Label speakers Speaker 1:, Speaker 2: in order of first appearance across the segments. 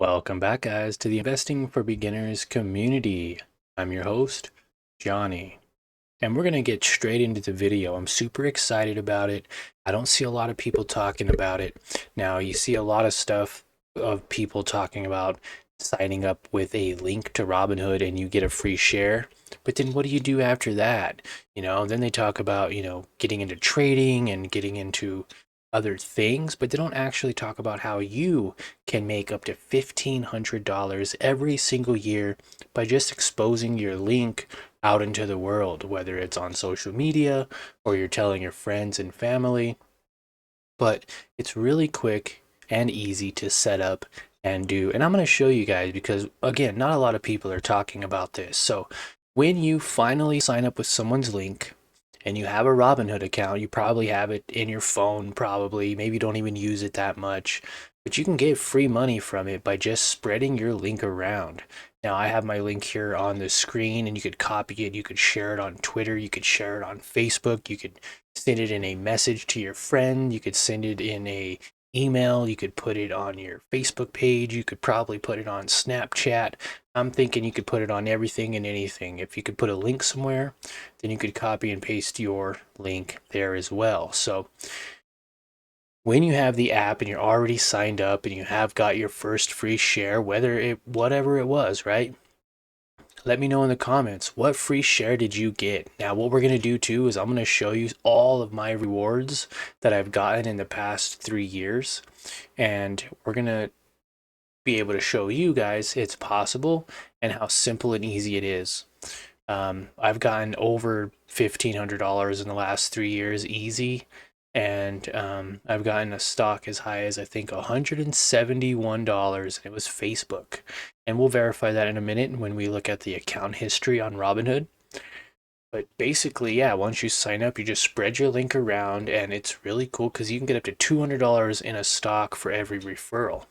Speaker 1: Welcome back, guys, to the Investing for Beginners community. I'm your host, Johnny, and we're going to get straight into the video. I'm super excited about it. I don't see a lot of people talking about it. Now, you see a lot of stuff of people talking about signing up with a link to Robinhood and you get a free share. But then what do you do after that? Then they talk about, getting into trading and getting into other things, but they don't actually talk about how you can make up to $1,500 every single year by just exposing your link out into the world, whether it's on social media or you're telling your friends and family. But it's really quick and easy to set up and do. And I'm going to show you guys because, again, not a lot of people are talking about this. So when you finally sign up with someone's link, and you have a Robinhood account, you probably have it in your phone, probably. Maybe you don't even use it that much, but you can get free money from it by just spreading your link around. Now, I have my link here on the screen, and you could copy it. You could share it on Twitter. You could share it on Facebook. You could send it in a message to your friend. You could send it in a email. You could put it on your Facebook page. You could probably put it on Snapchat. I'm thinking you could put it on everything and anything. If you could put a link somewhere, then you could copy and paste your link there as well. So when you have the app and you're already signed up and you have got your first free share, whatever it was, right? Let me know in the comments, what free share did you get? Now, what we're going to do too is I'm going to show you all of my rewards that I've gotten in the past 3 years. And we're going to be able to show you guys it's possible and how simple and easy it is. I've gotten over $1,500 in the last 3 years easy, and I've gotten a stock as high as I think $171, and it was Facebook. And we'll verify that in a minute when we look at the account history on Robinhood. But basically, yeah, once you sign up, you just spread your link around, and it's really cool because you can get up to $200 in a stock for every referral.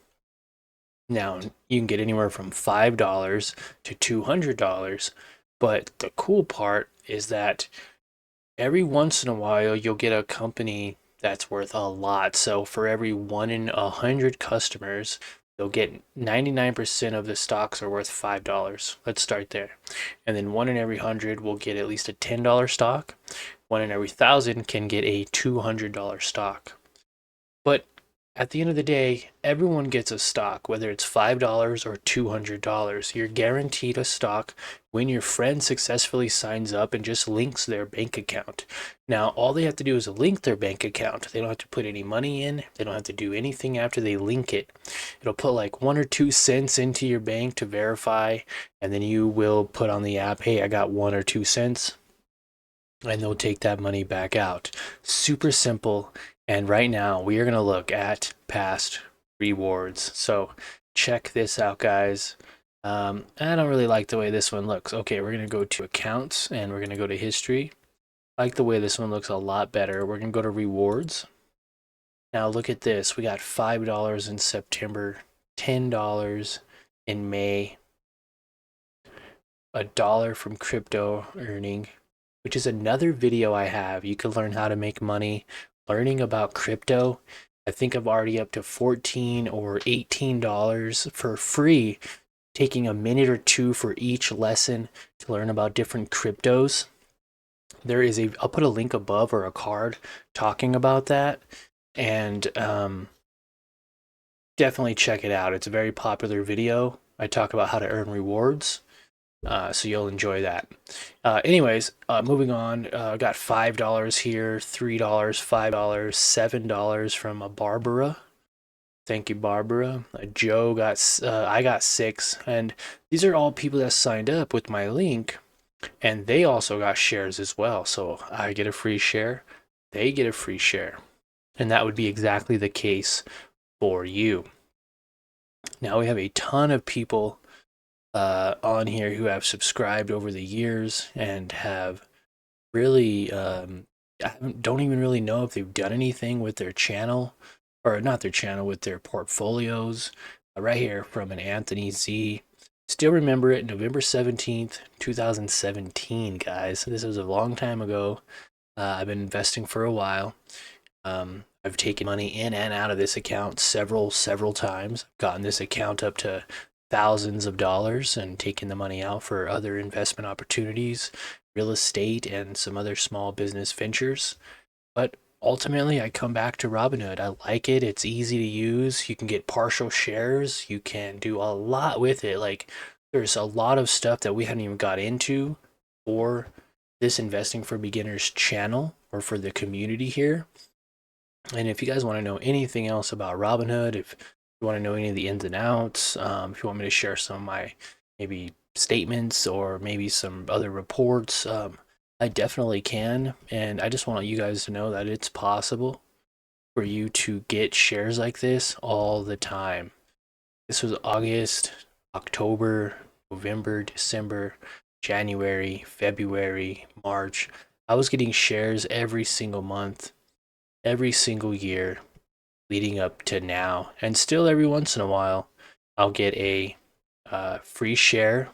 Speaker 1: Now, you can get anywhere from $5 to $200, but the cool part is that every once in a while you'll get a company that's worth a lot. So for every 1 in 100 customers, they'll get 99% of the stocks are worth $5. Let's start there. And then 1 in every 100 will get at least a $10 stock. 1 in every 1,000 can get a $200 stock. But at the end of the day, everyone gets a stock, whether it's $5 or $200. You're guaranteed a stock when your friend successfully signs up and just links their bank account. Now, all they have to do is link their bank account. They don't have to put any money in. They don't have to do anything after they link it. It'll put like 1 or 2 cents into your bank to verify, and then you will put on the app, hey, I got 1 or 2 cents, and they'll take that money back out. Super simple. And right now we are going to look at past rewards. So check this out, guys. I don't really like the way this one looks. Okay, we're going to go to accounts and we're going to go to history. I like the way this one looks a lot better. We're going to go to rewards. Now look at this. We got $5 in September, $10 in May, $1 from crypto earning, which is another video I have. You can learn how to make money learning about crypto. I think I'm already up to $14 or $18 for free, taking a minute or two for each lesson to learn about different cryptos. I'll put a link above or a card talking about that, and definitely check it out. It's a very popular video. I talk about how to earn rewards. So you'll enjoy that. Anyways, moving on, got $5 here, $3, $5, $7 from a Barbara. Thank you, Barbara. Joe I got 6, and these are all people that signed up with my link, and they also got shares as well. So I get a free share, they get a free share, and that would be exactly the case for you. Now we have a ton of people on here who have subscribed over the years and have really I don't even really know if they've done anything with their channel, or not their channel, with their portfolios. Right here from an Anthony Z. Still remember it, November 17th, 2017, guys. This was a long time ago. I've been investing for a while. I've taken money in and out of this account several times. I've gotten this account up to thousands of dollars and taken the money out for other investment opportunities, real estate, and some other small business ventures. But ultimately, I come back to Robinhood. I like it. It's easy to use. You can get partial shares. You can do a lot with it. Like, there's a lot of stuff that we hadn't even got into for this Investing for Beginners channel or for the community here. And if you guys want to know anything else about Robinhood, if you want to know any of the ins and outs, if you want me to share some of my maybe statements or maybe some other reports, I definitely can. And I just want you guys to know that it's possible for you to get shares like this all the time. This was August, October, November, December, January, February, March. I was getting shares every single month, every single year leading up to now. And still, every once in a while, I'll get a free share.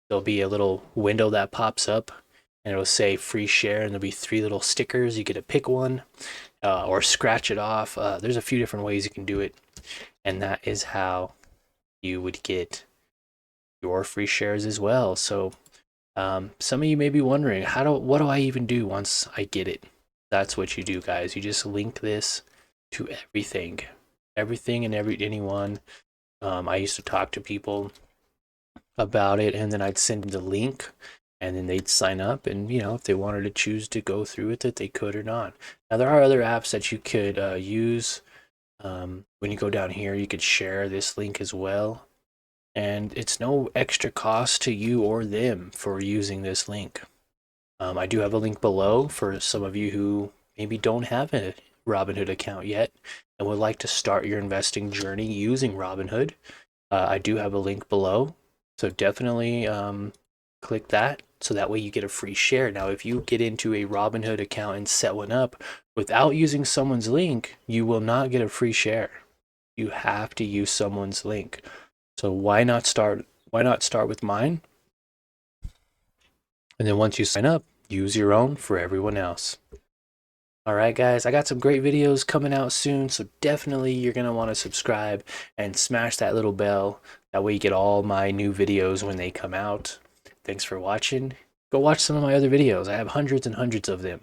Speaker 1: There'll be a little window that pops up and it'll say free share, and there'll be 3 little stickers. You get to pick one or scratch it off. There's a few different ways you can do it, and that is how you would get your free shares as well. So some of you may be wondering, what do I even do once I get it? That's what you do, guys. You just link this to everything and anyone. I used to talk to people about it, and then I'd send them the link, and then they'd sign up, and if they wanted to choose to go through with it, they could or not. Now there are other apps that you could use. When you go down here, you could share this link as well, and it's no extra cost to you or them for using this link. I do have a link below for some of you who maybe don't have a Robinhood account yet and would like to start your investing journey using Robinhood. I do have a link below, so definitely click that so that way you get a free share. Now, if you get into a Robinhood account and set one up without using someone's link, you will not get a free share. You have to use someone's link. So why not start with mine? And then once you sign up, use your own for everyone else. All right, guys, I got some great videos coming out soon, so definitely you're going to want to subscribe and smash that little bell. That way you get all my new videos when they come out. Thanks for watching. Go watch some of my other videos. I have hundreds and hundreds of them.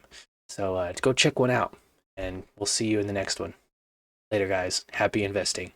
Speaker 1: So go check one out, and we'll see you in the next one. Later, guys. Happy investing.